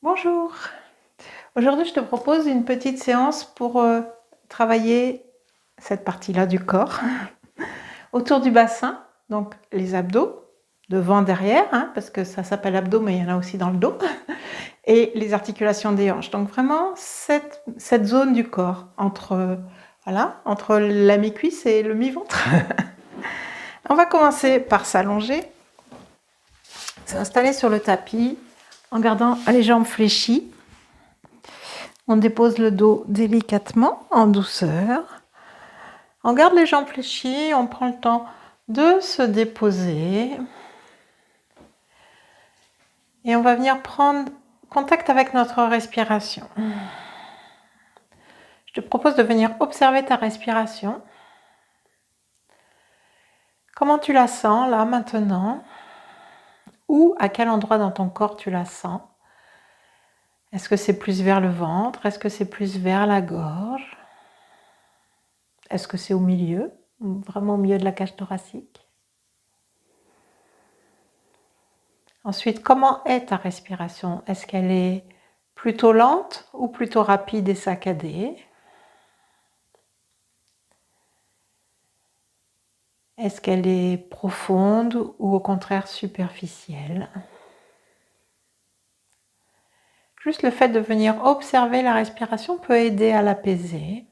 Bonjour. Aujourd'hui, je te propose une petite séance pour travailler cette partie-là du corps autour du bassin, donc les abdos, devant, derrière, parce que ça s'appelle abdos, mais il y en a aussi dans le dos, et les articulations des hanches. Donc vraiment cette zone du corps entre la mi-cuisse et le mi-ventre. On va commencer par s'allonger, s'installer sur le tapis en gardant les jambes fléchies. On dépose le dos délicatement, en douceur. On garde les jambes fléchies, on prend le temps de se déposer. Et on va venir prendre contact avec notre respiration. Je te propose de venir observer ta respiration. Comment tu la sens là maintenant? Ou à quel endroit dans ton corps tu la sens? Est-ce que c'est plus vers le ventre? Est-ce que c'est plus vers la gorge? Est-ce que c'est au milieu? Vraiment au milieu de la cage thoracique? Ensuite, comment est ta respiration? Est-ce qu'elle est plutôt lente ou plutôt rapide et saccadée? Est-ce qu'elle est profonde ou au contraire superficielle? Juste le fait de venir observer la respiration peut aider à l'apaiser,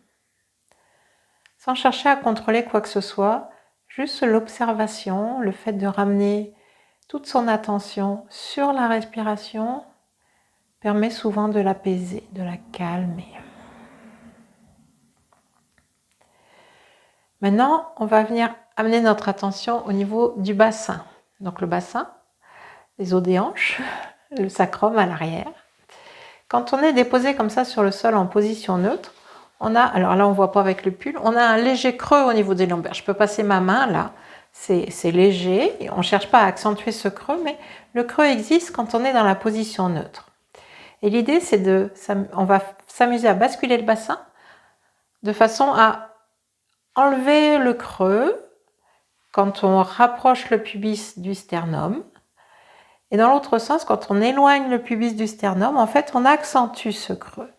sans chercher à contrôler quoi que ce soit, juste l'observation, le fait de ramener toute son attention sur la respiration permet souvent de l'apaiser, de la calmer. Maintenant, on va venir amener notre attention au niveau du bassin. Donc le bassin, les os des hanches, le sacrum à l'arrière. Quand on est déposé comme ça sur le sol en position neutre, on a, alors là on ne voit pas avec le pull, on a un léger creux au niveau des lombaires. Je peux passer ma main là, c'est léger, on ne cherche pas à accentuer ce creux, mais le creux existe quand on est dans la position neutre. Et l'idée c'est on va s'amuser à basculer le bassin de façon à enlever le creux quand on rapproche le pubis du sternum. Et dans l'autre sens, quand on éloigne le pubis du sternum, en fait, on accentue ce creux.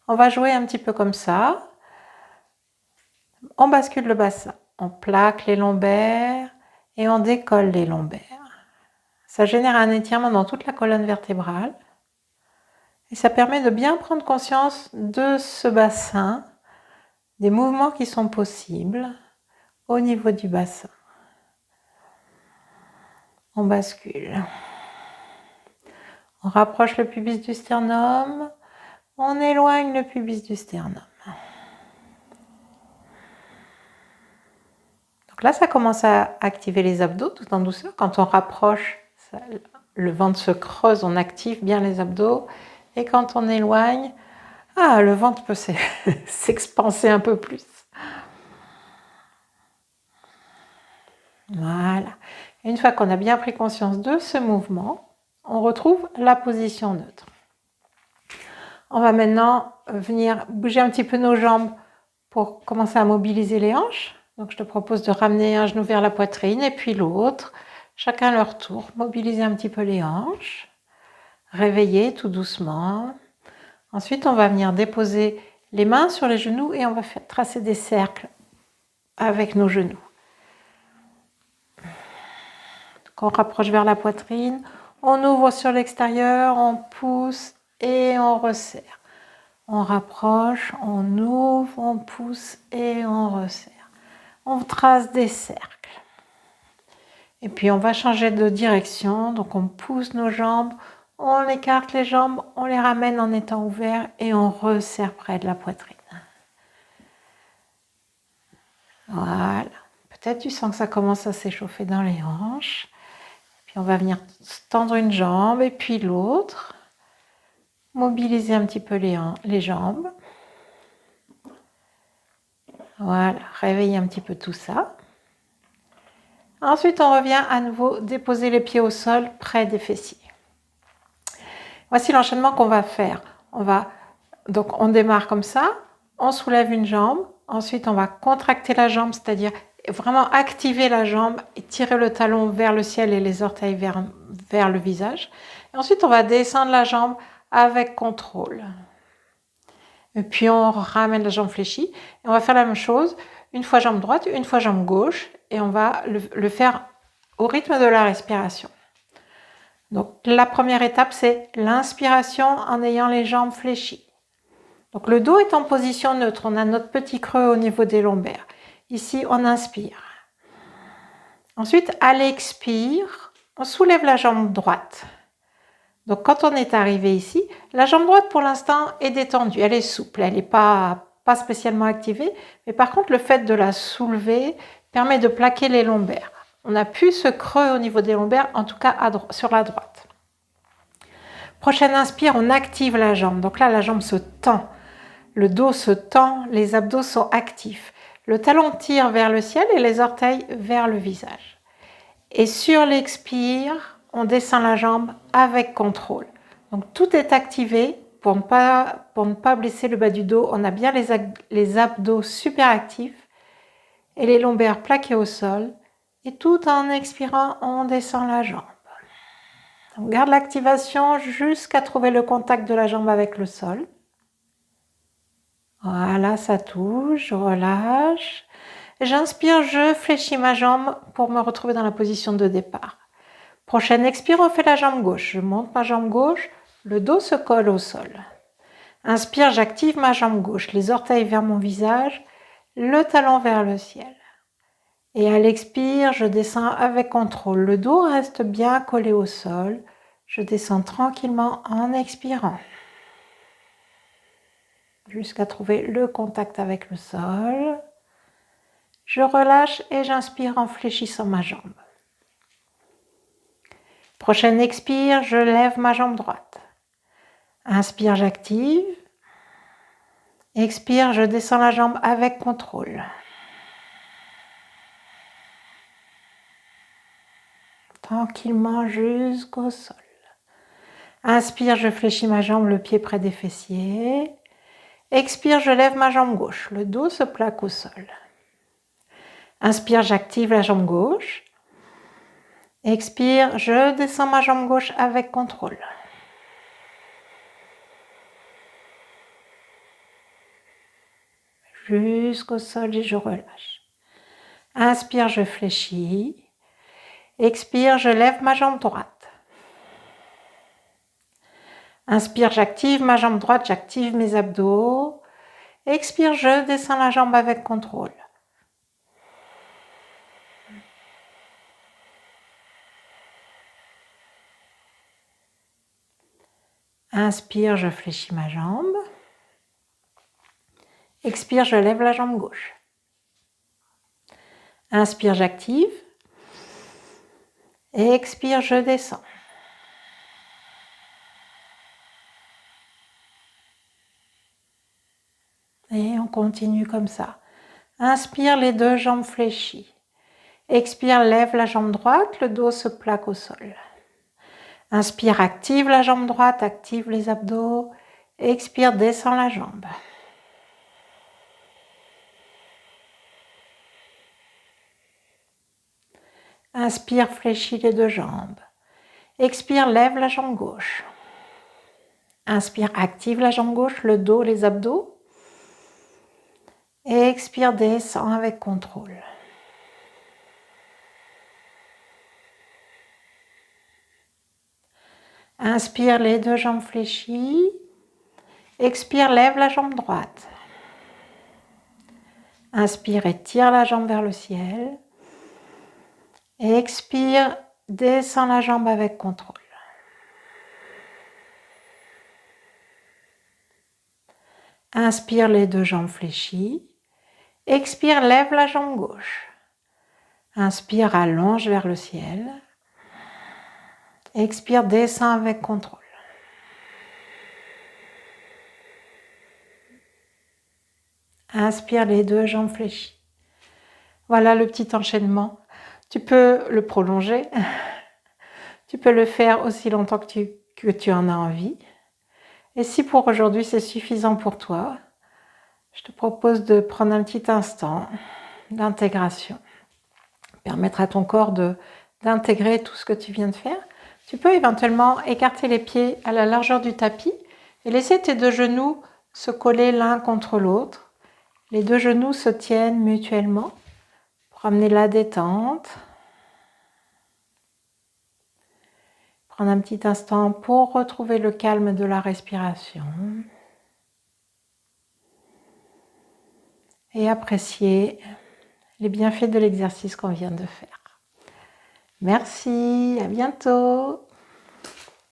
On va jouer un petit peu comme ça. On bascule le bassin. On plaque les lombaires et on décolle les lombaires. Ça génère un étirement dans toute la colonne vertébrale. Et ça permet de bien prendre conscience de ce bassin, des mouvements qui sont possibles au niveau du bassin. On bascule. On rapproche le pubis du sternum, on éloigne le pubis du sternum. Donc là, ça commence à activer les abdos tout en douceur. Quand on rapproche, le ventre se creuse, on active bien les abdos. Et quand on éloigne, le ventre peut s'expanser un peu plus. Voilà. Et une fois qu'on a bien pris conscience de ce mouvement, on retrouve la position neutre. On va maintenant venir bouger un petit peu nos jambes pour commencer à mobiliser les hanches. Donc je te propose de ramener un genou vers la poitrine et puis l'autre, chacun leur tour. Mobiliser un petit peu les hanches, réveiller tout doucement. Ensuite, on va venir déposer les mains sur les genoux et on va faire tracer des cercles avec nos genoux. On rapproche vers la poitrine, on ouvre sur l'extérieur, on pousse et on resserre. On rapproche, on ouvre, on pousse et on resserre. On trace des cercles. Et puis on va changer de direction, donc on pousse nos jambes, on écarte les jambes, on les ramène en étant ouverts et on resserre près de la poitrine. Voilà. Peut-être tu sens que ça commence à s'échauffer dans les hanches. Puis on va venir tendre une jambe et puis l'autre. Mobiliser un petit peu les jambes. Voilà, réveiller un petit peu tout ça. Ensuite, on revient à nouveau déposer les pieds au sol près des fessiers. Voici l'enchaînement qu'on va faire. Donc on démarre comme ça, on soulève une jambe, ensuite on va contracter la jambe, c'est-à-dire vraiment activer la jambe et tirer le talon vers le ciel et les orteils vers le visage. Et ensuite, on va descendre la jambe avec contrôle. Et puis on ramène la jambe fléchie. Et on va faire la même chose, une fois jambe droite, une fois jambe gauche. Et on va le faire au rythme de la respiration. Donc la première étape, c'est l'inspiration en ayant les jambes fléchies. Donc le dos est en position neutre, on a notre petit creux au niveau des lombaires. Ici, on inspire. Ensuite, à l'expire, on soulève la jambe droite. Donc quand on est arrivé ici, la jambe droite pour l'instant est détendue, elle est souple, elle n'est pas spécialement activée, mais par contre le fait de la soulever permet de plaquer les lombaires. On n'a plus ce creux au niveau des lombaires, en tout cas sur la droite. Prochaine inspire, on active la jambe. Donc là, la jambe se tend, le dos se tend, les abdos sont actifs. Le talon tire vers le ciel et les orteils vers le visage. Et sur l'expire, on descend la jambe avec contrôle. Donc tout est activé pour ne pas blesser le bas du dos. On a bien les abdos super actifs et les lombaires plaqués au sol. Et tout en expirant, on descend la jambe. On garde l'activation jusqu'à trouver le contact de la jambe avec le sol. Voilà, ça touche, je relâche. J'inspire, je fléchis ma jambe pour me retrouver dans la position de départ. Prochaine expire, on fait la jambe gauche. Je monte ma jambe gauche, le dos se colle au sol. Inspire, j'active ma jambe gauche, les orteils vers mon visage, le talon vers le ciel. Et à l'expire, je descends avec contrôle. Le dos reste bien collé au sol. Je descends tranquillement en expirant. Jusqu'à trouver le contact avec le sol. Je relâche et j'inspire en fléchissant ma jambe. Prochaine expire, je lève ma jambe droite. Inspire, j'active. Expire, je descends la jambe avec contrôle. Tranquillement jusqu'au sol. Inspire, je fléchis ma jambe, le pied près des fessiers. Expire, je lève ma jambe gauche, le dos se plaque au sol. Inspire, j'active la jambe gauche. Expire, je descends ma jambe gauche avec contrôle. Jusqu'au sol et je relâche. Inspire, je fléchis. Expire, je lève ma jambe droite. Inspire, j'active ma jambe droite, j'active mes abdos. Expire, je descends la jambe avec contrôle. Inspire, je fléchis ma jambe. Expire, je lève la jambe gauche. Inspire, j'active. Expire, je descends. Et on continue comme ça. Inspire, les deux jambes fléchies. Expire, lève la jambe droite, le dos se plaque au sol. Inspire, active la jambe droite, active les abdos. Expire, descend la jambe. Inspire, fléchis les deux jambes. Expire, lève la jambe gauche. Inspire, active la jambe gauche, le dos, les abdos. Et expire, descend avec contrôle. Inspire, les deux jambes fléchies. Expire, lève la jambe droite. Inspire, étire la jambe vers le ciel. Expire, descend la jambe avec contrôle. Inspire, les deux jambes fléchies. Expire, lève la jambe gauche. Inspire, allonge vers le ciel. Expire, descend avec contrôle. Inspire, les deux jambes fléchies. Voilà le petit enchaînement. Tu peux le prolonger. Tu peux le faire aussi longtemps que tu en as envie. Et si pour aujourd'hui c'est suffisant pour toi, je te propose de prendre un petit instant d'intégration. Permettre à ton corps d'intégrer tout ce que tu viens de faire. Tu peux éventuellement écarter les pieds à la largeur du tapis Et laissez tes deux genoux se coller l'un contre l'autre. Les deux genoux se tiennent mutuellement pour amener la détente. Prendre un petit instant pour retrouver le calme de la respiration. Et apprécier les bienfaits de l'exercice qu'on vient de faire. Merci, à bientôt.